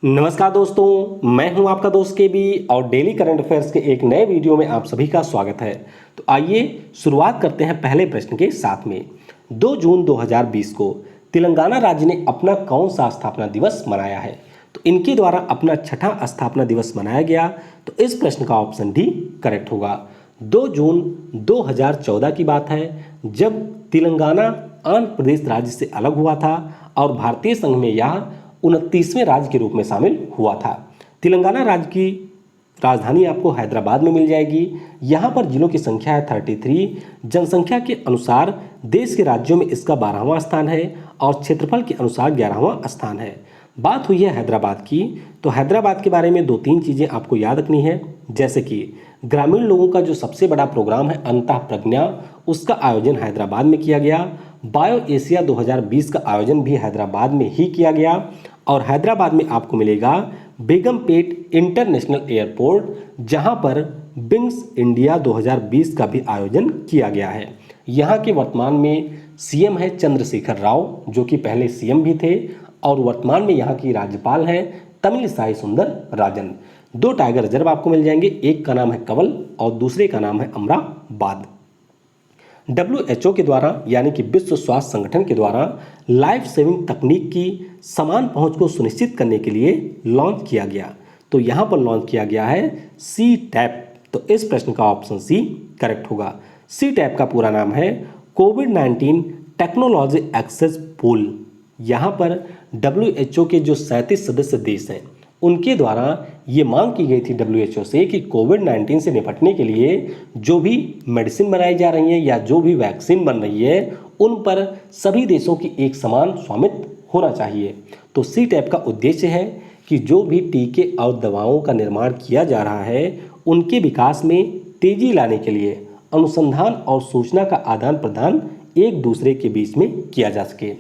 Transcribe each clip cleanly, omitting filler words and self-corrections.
नमस्कार दोस्तों, मैं हूं आपका दोस्त के बी और डेली करंट अफेयर्स के एक नए वीडियो में आप सभी का स्वागत है। तो आइए शुरुआत करते हैं पहले प्रश्न के साथ में। 2 जून 2020 को तेलंगाना राज्य ने अपना कौन सा स्थापना दिवस मनाया है? तो इनके द्वारा अपना छठा स्थापना दिवस मनाया गया। तो इस प्रश्न का ऑप्शन डी करेक्ट होगा। 2 जून 2014 की बात है, जब तेलंगाना आंध्र प्रदेश राज्य से अलग हुआ था और भारतीय संघ में यह 29वें राज्य के रूप में शामिल हुआ था। तेलंगाना राज्य की राजधानी आपको हैदराबाद में मिल जाएगी। यहाँ पर जिलों की संख्या है 33। जनसंख्या के अनुसार देश के राज्यों में इसका 12वां स्थान है और क्षेत्रफल के अनुसार 11वां स्थान है। बात हुई है हैदराबाद की, तो हैदराबाद के बारे में 2-3 चीज़ें आपको याद रखनी है, जैसे कि ग्रामीण लोगों का जो सबसे बड़ा प्रोग्राम है अंतः प्रज्ञा, उसका आयोजन हैदराबाद में किया गया। बायो एशिया 2020 का आयोजन भी हैदराबाद में ही किया गया और हैदराबाद में आपको मिलेगा बेगमपेट इंटरनेशनल एयरपोर्ट, जहां पर विंग्स इंडिया 2020 का भी आयोजन किया गया है। यहाँ के वर्तमान में सीएम है चंद्रशेखर राव, जो कि पहले सीएम भी थे और वर्तमान में यहाँ की राज्यपाल हैं तमिलिसाई सुंदर राजन। 2 टाइगर रिजर्व आपको मिल जाएंगे, एक का नाम है कवल और दूसरे का नाम है अमराबाद। WHO के द्वारा यानी कि विश्व स्वास्थ्य संगठन के द्वारा लाइफ सेविंग तकनीक की समान पहुंच को सुनिश्चित करने के लिए लॉन्च किया गया। तो यहाँ पर लॉन्च किया गया है सी टैप। तो इस प्रश्न का ऑप्शन सी करेक्ट होगा। सी टैप का पूरा नाम है कोविड-19 टेक्नोलॉजी एक्सेस पूल। यहाँ पर WHO के जो 37 सदस्य देश हैं उनके द्वारा ये मांग की गई थी WHO से कि कोविड-19 से निपटने के लिए जो भी मेडिसिन बनाई जा रही है या जो भी वैक्सीन बन रही है उन पर सभी देशों की एक समान स्वामित्व होना चाहिए। तो सी टैप का उद्देश्य है कि जो भी टीके और दवाओं का निर्माण किया जा रहा है उनके विकास में तेजी लाने के लिए अनुसंधान और सूचना का आदान प्रदान एक दूसरे के बीच में किया जा सके।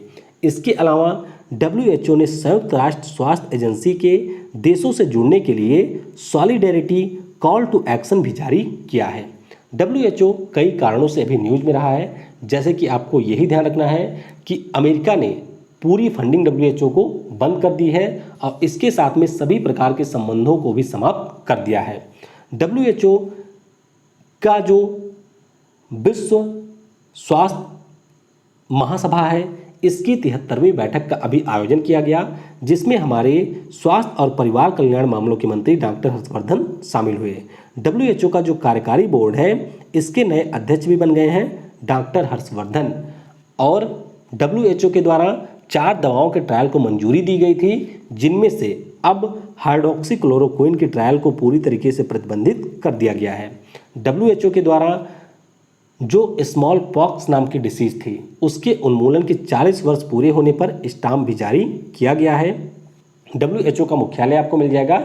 इसके अलावा WHO ने संयुक्त राष्ट्र स्वास्थ्य एजेंसी के देशों से जुड़ने के लिए सॉलिडेरिटी कॉल टू एक्शन भी जारी किया है। WHO कई कारणों से अभी न्यूज में रहा है, जैसे कि आपको यही ध्यान रखना है कि अमेरिका ने पूरी फंडिंग WHO को बंद कर दी है और इसके साथ में सभी प्रकार के संबंधों को भी समाप्त कर दिया है। WHO का जो विश्व स्वास्थ्य महासभा है इसकी 73वीं बैठक का अभी आयोजन किया गया, जिसमें हमारे स्वास्थ्य और परिवार कल्याण मामलों के मंत्री डॉक्टर हर्षवर्धन शामिल हुए। WHO का जो कार्यकारी बोर्ड है इसके नए अध्यक्ष भी बन गए हैं डॉक्टर हर्षवर्धन और WHO के द्वारा 4 दवाओं के ट्रायल को मंजूरी दी गई थी, जिनमें से अब हाइड्रोक्सीक्लोरोक्विन के ट्रायल को पूरी तरीके से प्रतिबंधित कर दिया गया है। WHO के द्वारा जो स्मॉल पॉक्स नाम की डिसीज थी उसके उन्मूलन के 40 वर्ष पूरे होने पर स्टाम्प भी जारी किया गया है। WHO का मुख्यालय आपको मिल जाएगा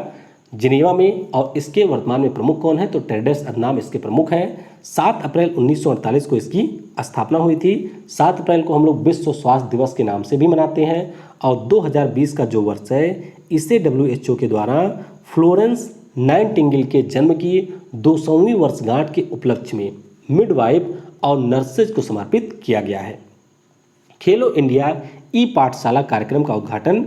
जिनेवा में और इसके वर्तमान में प्रमुख कौन है? तो टेड्रस अदनॉम इसके प्रमुख हैं। 7 अप्रैल 1948 को इसकी स्थापना हुई थी। 7 अप्रैल को हम लोग विश्व स्वास्थ्य दिवस के नाम से भी मनाते हैं और 2020 का जो वर्ष है इसे WHO के द्वारा फ्लोरेंस नाइटिंगेल के जन्म की 200वीं वर्षगांठ के उपलक्ष्य में मिडवाइफ और नर्सेज को समर्पित किया गया है। खेलो इंडिया ई पाठशाला कार्यक्रम का उद्घाटन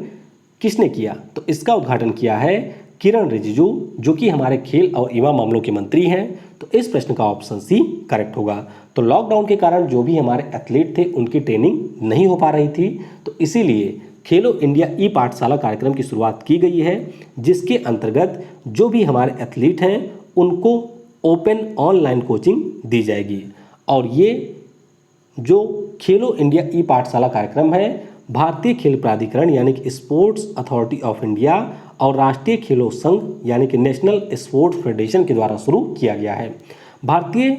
किसने किया? तो इसका उद्घाटन किया है किरण रिजिजू, जो कि हमारे खेल और युवा मामलों के मंत्री हैं। तो इस प्रश्न का ऑप्शन सी करेक्ट होगा। तो लॉकडाउन के कारण जो भी हमारे एथलीट थे उनकी ट्रेनिंग नहीं हो पा रही थी, तो इसीलिए खेलो इंडिया ई पाठशाला कार्यक्रम की शुरुआत की गई है, जिसके अंतर्गत जो भी हमारे एथलीट हैं उनको ओपन ऑनलाइन कोचिंग दी जाएगी। और ये जो खेलो इंडिया ई पाठशाला कार्यक्रम है भारतीय खेल प्राधिकरण यानी कि स्पोर्ट्स अथॉरिटी ऑफ इंडिया और राष्ट्रीय खेलों संघ यानी कि नेशनल स्पोर्ट्स फेडरेशन के द्वारा शुरू किया गया है। भारतीय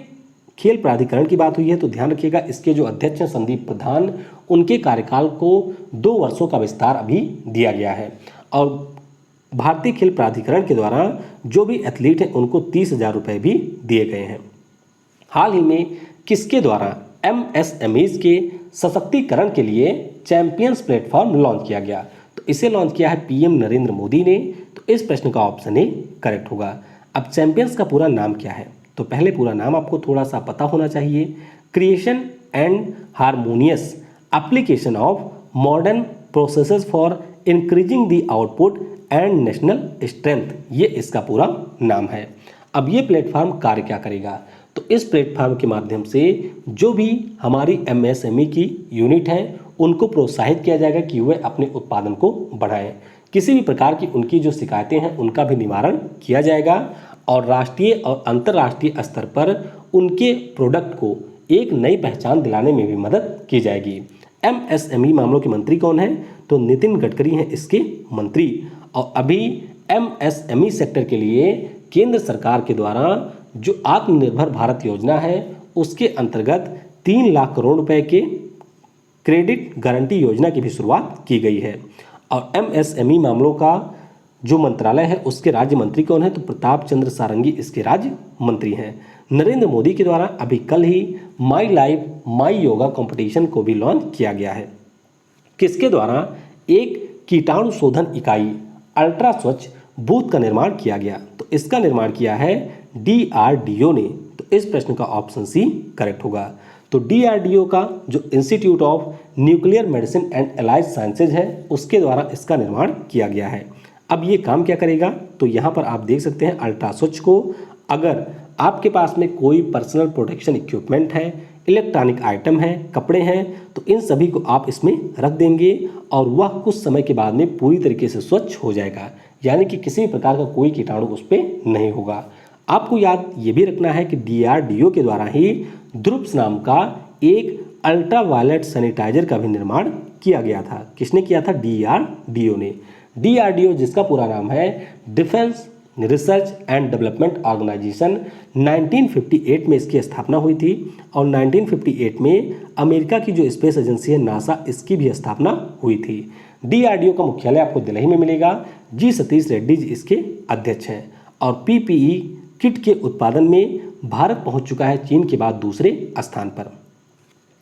खेल प्राधिकरण की बात हुई है तो ध्यान रखिएगा इसके जो अध्यक्ष हैं संदीप प्रधान, उनके कार्यकाल को 2 वर्षों का विस्तार अभी दिया गया है। और भारतीय खेल प्राधिकरण के द्वारा जो भी एथलीट हैं उनको 30,000 रुपये भी दिए गए हैं। हाल ही में किसके द्वारा MSMEs के सशक्तिकरण के लिए चैंपियंस प्लेटफॉर्म लॉन्च किया गया? तो इसे लॉन्च किया है PM नरेंद्र मोदी ने। तो इस प्रश्न का ऑप्शन ए करेक्ट होगा। अब चैंपियंस का पूरा नाम क्या है? तो पहले पूरा नाम आपको थोड़ा सा पता होना चाहिए। Creation and harmonious application of modern processes for increasing the output and national strength, ये इसका पूरा नाम है। अब ये प्लेटफॉर्म कार्य क्या करेगा? तो इस प्लेटफॉर्म के माध्यम से जो भी हमारी एमएसएमई की यूनिट हैं उनको प्रोत्साहित किया जाएगा कि वे अपने उत्पादन को बढ़ाएं। किसी भी प्रकार की उनकी जो शिकायतें हैं उनका भी निवारण किया जाएगा और राष्ट्रीय और अंतर्राष्ट्रीय स्तर पर उनके प्रोडक्ट को एक नई पहचान दिलाने में भी मदद की जाएगी। एमएसएमई मामलों के मंत्री कौन हैं? तो नितिन गडकरी हैं इसके मंत्री। और अभी एमएसएमई सेक्टर के लिए केंद्र सरकार के द्वारा जो आत्मनिर्भर भारत योजना है उसके अंतर्गत 3 लाख करोड़ रुपए के क्रेडिट गारंटी योजना की भी शुरुआत की गई है। और एमएसएमई मामलों का जो मंत्रालय है उसके राज्य मंत्री कौन है? तो प्रताप चंद्र सारंगी इसके राज्य मंत्री हैं। नरेंद्र मोदी के द्वारा अभी कल ही my life my yoga competition को भी लॉन्च किया गया है। किसके द्वारा? एक कीटाणु शोधन इकाई अल्ट्रा स्वच्छ बूथ का निर्माण किया गया। तो इसका निर्माण किया है DRDO ने। तो इस प्रश्न का ऑप्शन सी करेक्ट होगा। तो DRDO का जो institute of nuclear medicine and allied sciences है उसके द्वारा इसका निर्माण किया गया है। अब ये काम क्या करेगा? तो यहाँ पर आप देख सकते हैं अल्ट्रा स्वच्छ को, अगर आपके पास में कोई पर्सनल प्रोटेक्शन इक्विपमेंट है, इलेक्ट्रॉनिक आइटम है, कपड़े हैं, तो इन सभी को आप इसमें रख देंगे और वह कुछ समय के बाद में पूरी तरीके से स्वच्छ हो जाएगा, यानी कि किसी भी प्रकार का कोई कीटाणु उस पर नहीं होगा। आपको याद ये भी रखना है कि DRDO के द्वारा ही ध्रुप्स नाम का एक अल्ट्रा वायलेट सैनिटाइजर का भी निर्माण किया गया था। किसने किया था? DRDO ने। DRDO जिसका पूरा नाम है defence research and development organisation, 1958 में इसकी स्थापना हुई थी और 1958 में अमेरिका की जो स्पेस एजेंसी है नासा, इसकी भी स्थापना हुई थी। DRDO का मुख्यालय आपको दिल्ली में मिलेगा। जी सतीश रेड्डी जी इसके अध्यक्ष हैं। और PPE किट के उत्पादन में भारत पहुंच चुका है चीन के बाद दूसरे स्थान पर।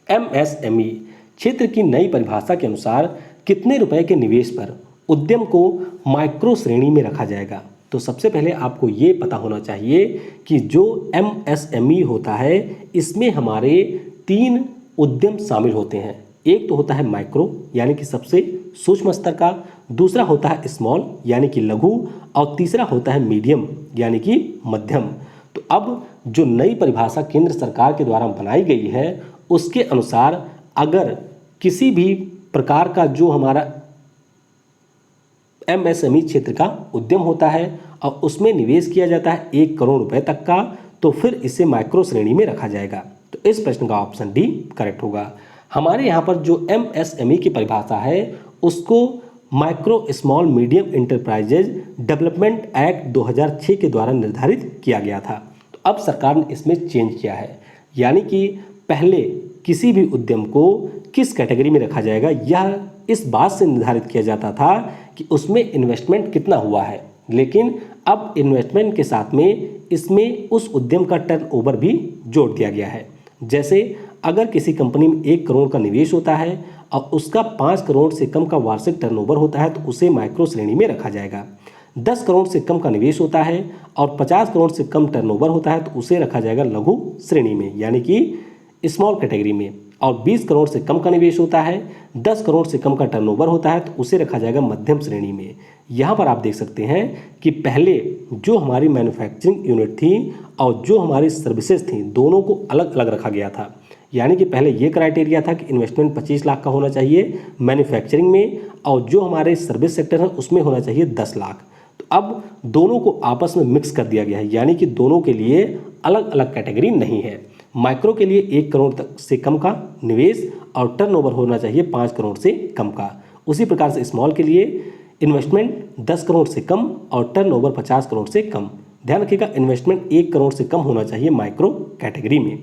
MSME क्षेत्र की नई परिभाषा के अनुसार कितने रुपए के निवेश पर उद्यम को माइक्रो श्रेणी में रखा जाएगा? तो सबसे पहले आपको ये पता होना चाहिए कि जो MSME होता है इसमें हमारे 3 उद्यम शामिल होते हैं। एक तो होता है माइक्रो यानी कि सबसे सूक्ष्म स्तर का, दूसरा होता है स्मॉल यानी कि लघु, और तीसरा होता है मीडियम यानी कि मध्यम। तो अब जो नई परिभाषा केंद्र सरकार के द्वारा बनाई गई है उसके अनुसार अगर किसी भी प्रकार का जो हमारा MSME क्षेत्र का उद्यम होता है और उसमें निवेश किया जाता है 1 करोड़ रुपए तक का, तो फिर इसे माइक्रो श्रेणी में रखा जाएगा। तो इस प्रश्न का ऑप्शन डी करेक्ट होगा। हमारे यहाँ पर जो MSME की परिभाषा है उसको micro small medium enterprises development act 2006 के द्वारा निर्धारित किया गया था। तो अब सरकार ने इसमें चेंज किया है, यानी कि पहले किसी भी उद्यम को किस कैटेगरी में रखा जाएगा यह इस बात से निर्धारित किया जाता था कि उसमें इन्वेस्टमेंट कितना हुआ है, लेकिन अब इन्वेस्टमेंट के साथ में इसमें उस उद्यम का टर्नओवर भी जोड़ दिया गया है। जैसे अगर किसी कंपनी में 1 करोड़ का निवेश होता है और उसका 5 करोड़ से कम का वार्षिक टर्नओवर होता है तो उसे माइक्रो श्रेणी में रखा जाएगा। 10 करोड़ से कम का निवेश होता है और 50 करोड़ से कम टर्नओवर होता है तो उसे रखा जाएगा लघु श्रेणी में यानी कि स्मॉल कैटेगरी में, और 20 करोड़ से कम का निवेश होता है, 10 करोड़ से कम का टर्नओवर होता है तो उसे रखा जाएगा मध्यम श्रेणी में। यहाँ पर आप देख सकते हैं कि पहले जो हमारी मैन्युफैक्चरिंग यूनिट थी और जो हमारी सर्विसेज थी दोनों को अलग अलग रखा गया था। यानी कि पहले ये क्राइटेरिया था कि इन्वेस्टमेंट 25 लाख का होना चाहिए मैन्युफैक्चरिंग में, और जो हमारे सर्विस सेक्टर है उसमें होना चाहिए 10 लाख। तो अब दोनों को आपस में मिक्स कर दिया गया है, यानी कि दोनों के लिए अलग अलग कैटेगरी नहीं है। माइक्रो के लिए 1 करोड़ तक से कम का निवेश और टर्नओवर होना चाहिए 5 करोड़ से कम का। उसी प्रकार से स्मॉल के लिए इन्वेस्टमेंट 10 करोड़ से कम और टर्नओवर 50 करोड़ से कम। ध्यान रखिएगा इन्वेस्टमेंट 1 करोड़ से कम होना चाहिए माइक्रो कैटेगरी में।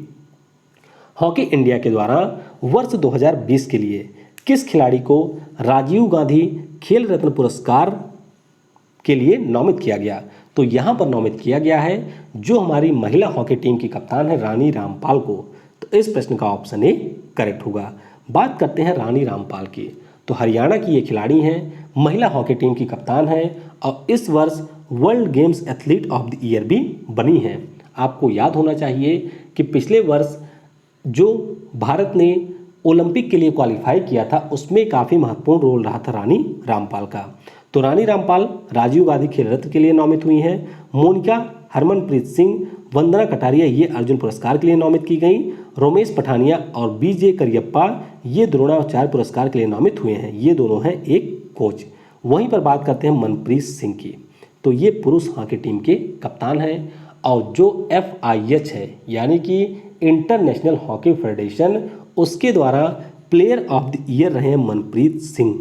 हॉकी इंडिया के द्वारा वर्ष 2020 के लिए किस खिलाड़ी को राजीव गांधी खेल रत्न पुरस्कार के लिए नामित किया गया? तो यहाँ पर नामित किया गया है जो हमारी महिला हॉकी टीम की कप्तान है रानी रामपाल को। तो इस प्रश्न का ऑप्शन ए करेक्ट होगा। बात करते हैं रानी रामपाल की, तो हरियाणा की ये खिलाड़ी हैं, महिला हॉकी टीम की कप्तान है और इस वर्ष world games athlete of the year भी बनी है। आपको याद होना चाहिए कि पिछले वर्ष जो भारत ने ओलंपिक के लिए क्वालिफाई किया था उसमें काफ़ी महत्वपूर्ण रोल रहा था रानी रामपाल का। तो रानी रामपाल राजीव गांधी खेल रत्न के लिए नामित हुई हैं। मोनिका हरमनप्रीत सिंह, वंदना कटारिया ये अर्जुन पुरस्कार के लिए नामित की गई। रोमेश पठानिया और बीजे करियप्पा ये द्रोणाचार्य पुरस्कार के लिए नामित हुए हैं। ये दोनों हैं एक कोच। वहीं पर बात करते हैं मनप्रीत सिंह की, तो ये पुरुष हॉकी टीम के कप्तान हैं और जो FIH है यानी कि इंटरनेशनल हॉकी फेडरेशन, उसके द्वारा प्लेयर ऑफ द ईयर रहे हैं मनप्रीत सिंह।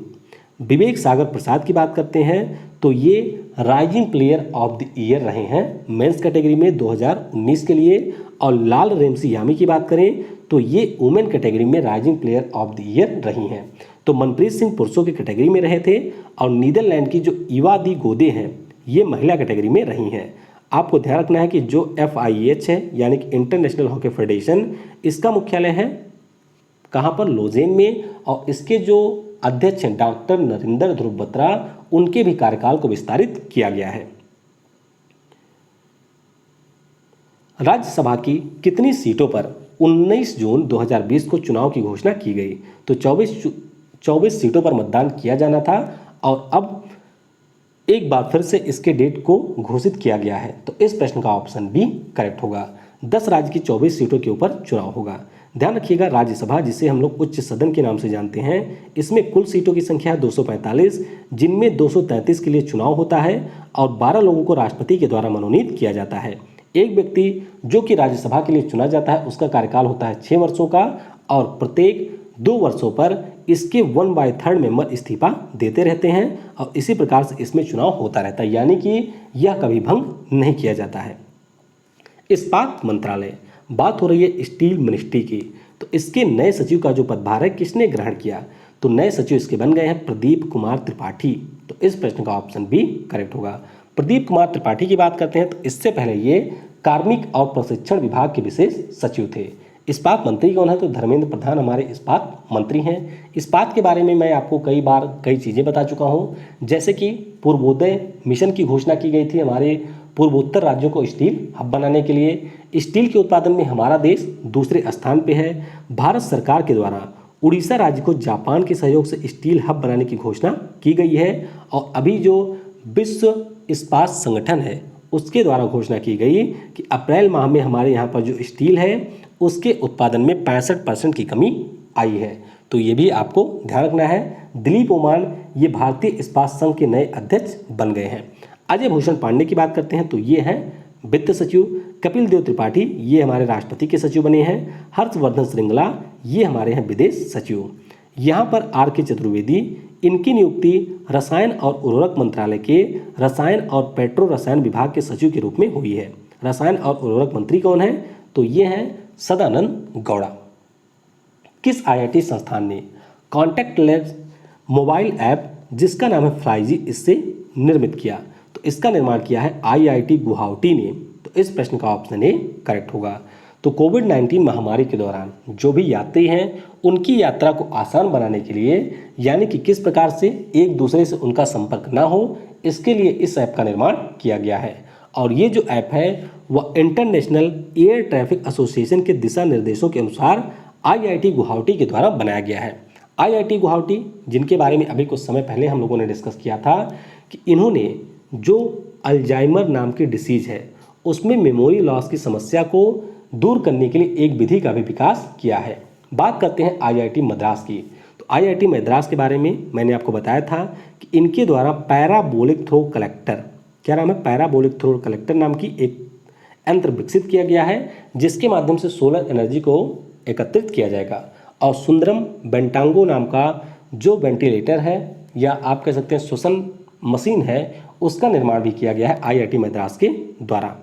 विवेक सागर प्रसाद की बात करते हैं तो ये rising player of the year रहे हैं मेंस कैटेगरी में 2019 के लिए। और लाल रेमसी यामी की बात करें तो ये वुमेन कैटेगरी में rising player of the year रही हैं। तो मनप्रीत सिंह पुरुषों की कैटेगरी में रहे थे और नीदरलैंड की जो इवा दी गोदे हैं ये महिला कैटेगरी में रही हैं। आपको ध्यान रखना है कि जो FIH है यानी कि इंटरनेशनल हॉकी फेडरेशन, इसका मुख्यालय है कहाँ पर, लोजेन में। और इसके जो अध्यक्ष हैं डॉक्टर नरेंद्र ध्रुव बत्रा, उनके भी कार्यकाल को विस्तारित किया गया है। राज्यसभा की कितनी सीटों पर 19 जून 2020 को चुनाव की घोषणा की गई? तो 24 सीटों पर मतदान किया जाना था और अब एक बार फिर से इसके डेट को घोषित किया गया है। तो इस प्रश्न का ऑप्शन बी करेक्ट होगा। 10 राज्य की 24 सीटों के ऊपर चुनाव होगा। ध्यान रखिएगा, राज्यसभा जिसे हम लोग उच्च सदन के नाम से जानते हैं, इसमें कुल सीटों की संख्या है 245, जिनमें 233 के लिए चुनाव होता है और 12 लोगों को राष्ट्रपति के द्वारा मनोनीत किया जाता है। एक व्यक्ति जो कि राज्यसभा के लिए चुना जाता है उसका कार्यकाल होता है 6 वर्षों का और प्रत्येक 2 वर्षों पर इसके 1/3 मेंबर इस्तीफा देते रहते हैं और इसी प्रकार से इसमें चुनाव होता रहता है, यानी कि यह कभी भंग नहीं किया जाता है। इस्पात मंत्रालय, बात हो रही है स्टील मिनिस्ट्री की, तो इसके नए सचिव का जो पदभार है किसने ग्रहण किया? तो नए सचिव इसके बन गए हैं प्रदीप कुमार त्रिपाठी। तो इस प्रश्न का ऑप्शन बी करेक्ट होगा। प्रदीप कुमार त्रिपाठी की बात करते हैं तो इससे पहले ये कार्मिक और प्रशिक्षण विभाग के विशेष सचिव थे। इस्पात मंत्री कौन है? तो धर्मेंद्र प्रधान हमारे इस्पात मंत्री हैं। इस्पात के बारे में मैं आपको कई बार कई चीज़ें बता चुका हूँ, जैसे कि पूर्वोदय मिशन की घोषणा की गई थी हमारे पूर्वोत्तर राज्यों को स्टील हब बनाने के लिए। स्टील के उत्पादन में हमारा देश दूसरे स्थान पे है। भारत सरकार के द्वारा उड़ीसा राज्य को जापान के सहयोग से स्टील हब बनाने की घोषणा की गई है और अभी जो विश्व इस्पात संगठन है उसके द्वारा घोषणा की गई कि अप्रैल माह में हमारे यहाँ पर जो स्टील है उसके उत्पादन में 65% की कमी आई है। तो ये भी आपको ध्यान रखना है। दिलीप ओमान ये भारतीय इस्पात संघ के नए अध्यक्ष बन गए हैं। अजय भूषण पांडे की बात करते हैं तो ये हैं वित्त सचिव। कपिल देव त्रिपाठी ये हमारे राष्ट्रपति के सचिव बने हैं। हर्षवर्धन श्रृंगला ये हमारे हैं विदेश सचिव। यहाँ पर R.K. चतुर्वेदी, इनकी नियुक्ति रसायन और उर्वरक मंत्रालय के रसायन और पेट्रो रसायन विभाग के सचिव के रूप में हुई है। रसायन और उर्वरक मंत्री कौन है? तो ये हैं सदानंद गौड़ा। किस IIT संस्थान ने कॉन्टैक्टलेस मोबाइल ऐप जिसका नाम है फ्लाईजी इससे निर्मित किया? तो इसका निर्माण किया है IIT गुवाहाटी ने। तो इस प्रश्न का ऑप्शन ए करेक्ट होगा। तो कोविड-19 महामारी के दौरान जो भी यात्री हैं उनकी यात्रा को आसान बनाने के लिए, यानी कि किस प्रकार से एक दूसरे से उनका संपर्क ना हो, इसके लिए इस ऐप का निर्माण किया गया है। और ये जो ऐप है वह इंटरनेशनल एयर ट्रैफिक एसोसिएशन के दिशा निर्देशों के अनुसार IIT गुवाहाटी के द्वारा बनाया गया है। IIT गुवाहाटी, जिनके बारे में अभी कुछ समय पहले हम लोगों ने डिस्कस किया था कि इन्होंने जो अल्जाइमर नाम की डिसीज है उसमें मेमोरी लॉस की समस्या को दूर करने के लिए एक विधि का भी विकास किया है। बात करते हैं IIT मद्रास की। तो IIT मद्रास के बारे में मैंने आपको बताया था कि इनके द्वारा पैराबोलिक थ्रो कलेक्टर, क्या नाम है, पैराबोलिक थ्रो कलेक्टर नाम की एक यंत्र विकसित किया गया है जिसके माध्यम से सोलर एनर्जी को एकत्रित किया जाएगा। और सुंदरम बेंटांगो नाम का जो वेंटिलेटर है या आप कह सकते हैं श्वसन मशीन है उसका निर्माण भी किया गया है IIT मद्रास के द्वारा।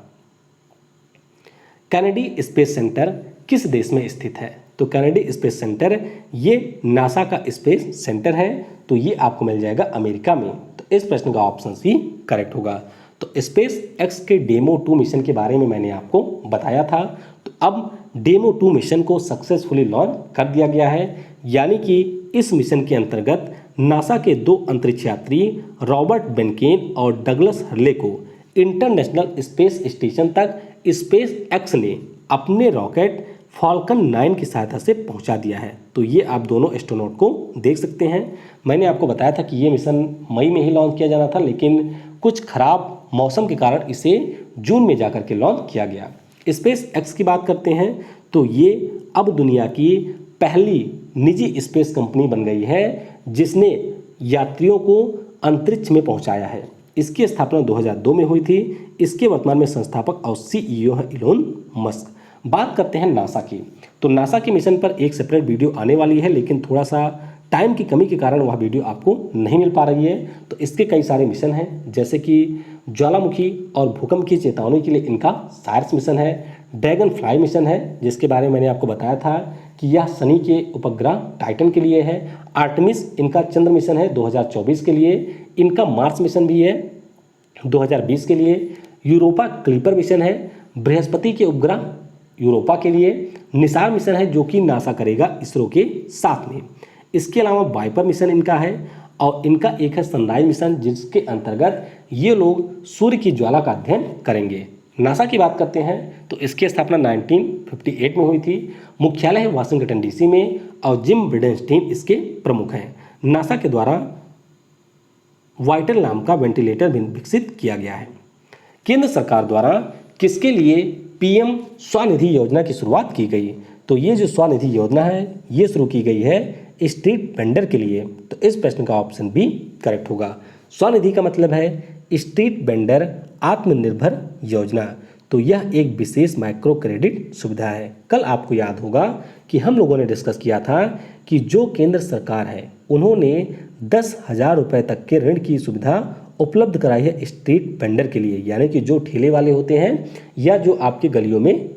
कैनेडी स्पेस सेंटर किस देश में स्थित है? तो कैनेडी स्पेस सेंटर ये नासा का स्पेस सेंटर है, तो ये आपको मिल जाएगा अमेरिका में। तो इस प्रश्न का ऑप्शन सी करेक्ट होगा। तो स्पेस एक्स के डेमो 2 मिशन के बारे में मैंने आपको बताया था। तो अब डेमो 2 मिशन को सक्सेसफुली लॉन्च कर दिया गया है, यानी कि इस मिशन के अंतर्गत नासा के 2 अंतरिक्ष यात्री रॉबर्ट बेनकेन और डगलस हर्ले को इंटरनेशनल स्पेस स्टेशन तक स्पेस एक्स ने अपने रॉकेट फॉल्कन 9 की सहायता से पहुंचा दिया है। तो ये आप दोनों एस्ट्रोनॉट को देख सकते हैं। मैंने आपको बताया था कि ये मिशन मई में ही लॉन्च किया जाना था, लेकिन कुछ खराब मौसम के कारण इसे जून में जाकर के लॉन्च किया गया। स्पेस एक्स की बात करते हैं तो ये अब दुनिया की पहली निजी स्पेस कंपनी बन गई है जिसने यात्रियों को अंतरिक्ष में पहुंचाया है। इसकी स्थापना 2002 में हुई थी। इसके वर्तमान में संस्थापक और सीईओ है इलोन मस्क। बात करते हैं नासा की, तो नासा के मिशन पर एक सेपरेट वीडियो आने वाली है, लेकिन थोड़ा सा टाइम की कमी के कारण वह वीडियो आपको नहीं मिल पा रही है। तो इसके कई सारे मिशन हैं, जैसे कि ज्वालामुखी और भूकंप की चेतावनी के लिए इनका सार्स मिशन है, ड्रैगन फ्लाई मिशन है जिसके बारे में मैंने आपको बताया था कि यह शनि के उपग्रह टाइटन के लिए है, आर्टेमिस इनका चंद्र मिशन है 2024 के लिए, इनका मार्स मिशन भी है 2020 के लिए, यूरोपा क्लीपर मिशन है, बृहस्पति के उपग्रह यूरोपा के लिए, निसार मिशन है जो कि नासा करेगा इसरो के साथ में। इसके अलावा वाइपर मिशन इनका है और इनका एक है सनराइज मिशन जिसके अंतर्गत ये लोग सूर्य की ज्वाला का अध्ययन करेंगे। नासा की बात करते हैं तो इसकी स्थापना 1958 में हुई थी। मुख्यालय है वाशिंगटन डीसी में और जिम ब्रिडेनस्टीन इसके प्रमुख हैं। नासा के द्वारा वाइटल नाम का वेंटिलेटर भी विकसित किया गया है। केंद्र सरकार द्वारा किसके लिए पीएम स्वनिधि योजना की शुरुआत की गई? तो ये जो स्वनिधि योजना है ये शुरू की गई है स्ट्रीट वेंडर के लिए। तो इस प्रश्न का ऑप्शन बी करेक्ट होगा। स्वनिधि का मतलब है स्ट्रीट वेंडर आत्मनिर्भर योजना। तो यह एक विशेष माइक्रो क्रेडिट सुविधा है। कल आपको याद होगा कि हम लोगों ने डिस्कस किया था कि जो केंद्र सरकार है उन्होंने 10,000 रुपये तक के ऋण की सुविधा उपलब्ध कराई है स्ट्रीट वेंडर के लिए, यानी कि जो ठेले वाले होते हैं या जो आपके गलियों में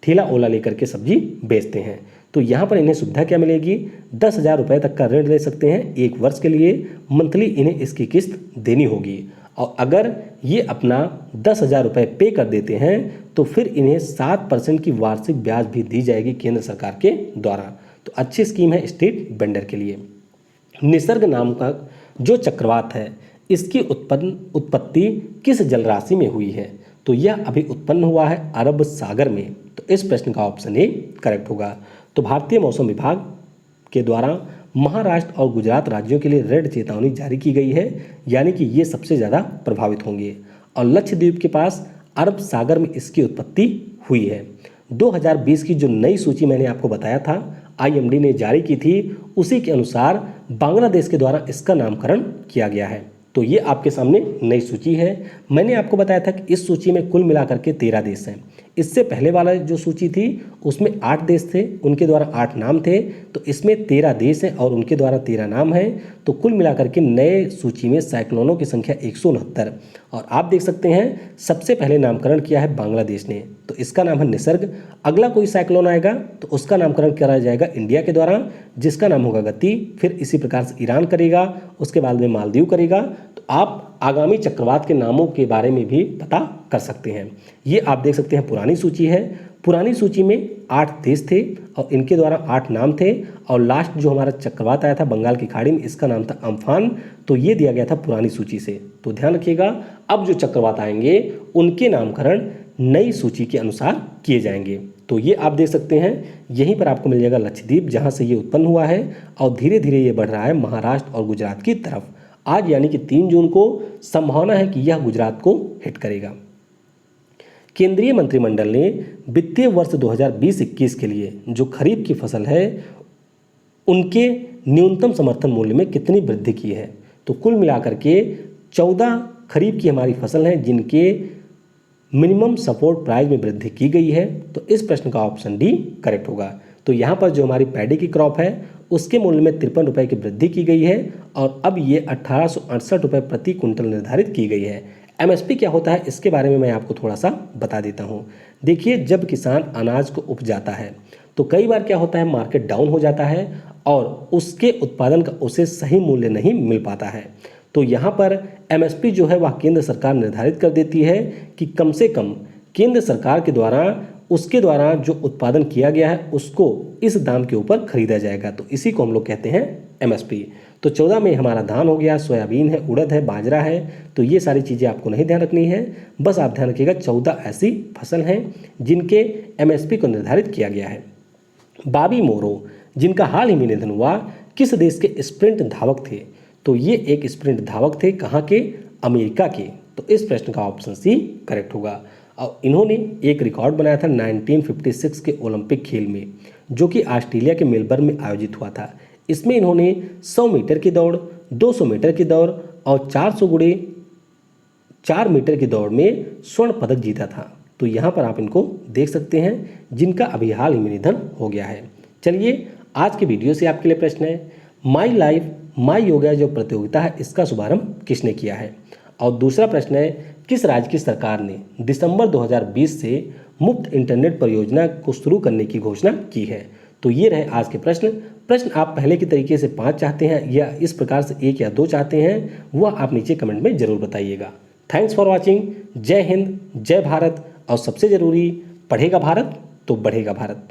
ठेला ओला लेकर के सब्जी बेचते हैं। तो यहाँ पर इन्हें सुविधा क्या मिलेगी? 10,000 रुपये तक का ऋण ले सकते हैं 1 वर्ष के लिए। मंथली इन्हें इसकी किस्त देनी होगी और अगर ये अपना 10,000 रुपये पे कर देते हैं तो फिर इन्हें 7% की वार्षिक ब्याज भी दी जाएगी केंद्र सरकार के द्वारा। तो अच्छी स्कीम है स्ट्रीट वेंडर के लिए। निसर्ग नाम का जो चक्रवात है इसकी उत्पत्ति किस जलराशि में हुई है? तो यह अभी उत्पन्न हुआ है अरब सागर में। तो इस प्रश्न का ऑप्शन ए करेक्ट होगा। तो भारतीय मौसम विभाग के द्वारा महाराष्ट्र और गुजरात राज्यों के लिए रेड चेतावनी जारी की गई है, यानी कि ये सबसे ज़्यादा प्रभावित होंगे। और लक्षद्वीप के पास अरब सागर में इसकी उत्पत्ति हुई है। 2020 की जो नई सूची मैंने आपको बताया था आईएमडी ने जारी की थी, उसी के अनुसार बांग्लादेश के द्वारा इसका नामकरण किया गया है। तो ये आपके सामने नई सूची है। मैंने आपको बताया था कि इस सूची में कुल मिलाकर के 13 देश हैं। इससे पहले वाला जो सूची थी उसमें 8 देश थे, उनके द्वारा 8 नाम थे। तो इसमें 13 देश हैं और उनके द्वारा 13 नाम हैं। तो कुल मिलाकर के नए सूची में साइक्लोनों की संख्या 169। और आप देख सकते हैं सबसे पहले नामकरण किया है बांग्लादेश ने, तो इसका नाम है निसर्ग। अगला कोई साइक्लोन आएगा तो उसका नामकरण कराया जाएगा इंडिया के द्वारा, जिसका नाम होगा गति। फिर इसी प्रकार से ईरान करेगा, उसके बाद में मालदीव करेगा। तो आप आगामी चक्रवात के नामों के बारे में भी पता कर सकते हैं। ये आप देख सकते हैं पुरानी सूची है। पुरानी सूची में 8 देश थे और इनके द्वारा 8 नाम थे। और लास्ट जो हमारा चक्रवात आया था बंगाल की खाड़ी में, इसका नाम था अम्फान। तो ये दिया गया था पुरानी सूची से। तो ध्यान रखिएगा, अब जो चक्रवात आएंगे उनके नामकरण नई सूची के अनुसार किए जाएंगे। तो ये आप देख सकते हैं, यहीं पर आपको मिल जाएगा लक्षद्वीप, जहाँ से ये उत्पन्न हुआ है और धीरे धीरे ये बढ़ रहा है महाराष्ट्र और गुजरात की तरफ। आज यानी कि 3 जून को संभावना है कि यह गुजरात को हिट करेगा। केंद्रीय मंत्रिमंडल ने वित्तीय वर्ष 2020-21 के लिए जो खरीफ की फसल है उनके न्यूनतम समर्थन मूल्य में कितनी वृद्धि की है? तो कुल मिलाकर के 14 खरीफ की हमारी फसल हैं जिनके मिनिमम सपोर्ट प्राइस में वृद्धि की गई है। तो इस प्रश्न का ऑप्शन डी करेक्ट होगा। तो यहाँ पर जो हमारी पैडी की क्रॉप है उसके मूल्य में 53 रुपये की वृद्धि की गई है और अब ये 1868 रुपये प्रति कुंटल निर्धारित की गई है। एमएसपी क्या होता है इसके बारे में मैं आपको थोड़ा सा बता देता हूँ। देखिए, जब किसान अनाज को उपजाता है तो कई बार क्या होता है, मार्केट डाउन हो जाता है और उसके उत्पादन का उसे सही मूल्य नहीं मिल पाता है। तो यहाँ पर एमएसपी जो है वह केंद्र सरकार निर्धारित कर देती है कि कम से कम केंद्र सरकार के द्वारा उसके द्वारा जो उत्पादन किया गया है उसको इस दाम के ऊपर खरीदा जाएगा। तो इसी को हम लोग कहते हैं एमएसपी। तो 14 में हमारा धान हो गया, सोयाबीन है, उड़द है, बाजरा है। तो ये सारी चीज़ें आपको नहीं ध्यान रखनी है, बस आप ध्यान रखिएगा 14 ऐसी फसल हैं जिनके एमएसपी को निर्धारित किया गया है। बॉबी मोरो जिनका हाल ही में निधन हुआ, किस देश के स्प्रिंट धावक थे? तो ये एक स्प्रिंट धावक थे, कहाँ के? अमेरिका के। तो इस प्रश्न का ऑप्शन सी करेक्ट होगा। और इन्होंने एक रिकॉर्ड बनाया था 1956 के ओलंपिक खेल में, जो कि ऑस्ट्रेलिया के मेलबर्न में आयोजित हुआ था। इसमें इन्होंने 100 मीटर की दौड़, 200 मीटर की दौड़ और 400 गुणे 4 मीटर की दौड़ में स्वर्ण पदक जीता था। तो यहाँ पर आप इनको देख सकते हैं, जिनका अभी हाल ही में निधन हो गया है। चलिए, आज के वीडियो से आपके लिए प्रश्न है, माई लाइफ माई योगा जो प्रतियोगिता है, इसका शुभारंभ किसने किया है? और दूसरा प्रश्न है, किस राज्य की सरकार ने दिसंबर 2020 से मुफ्त इंटरनेट परियोजना को शुरू करने की घोषणा की है? तो ये रहे आज के प्रश्न आप पहले की तरीके से 5 चाहते हैं या इस प्रकार से 1 या 2 चाहते हैं, वह आप नीचे कमेंट में जरूर बताइएगा। Thanks for watching. जय हिंद, जय भारत, और सबसे जरूरी, पढ़ेगा भारत तो बढ़ेगा भारत।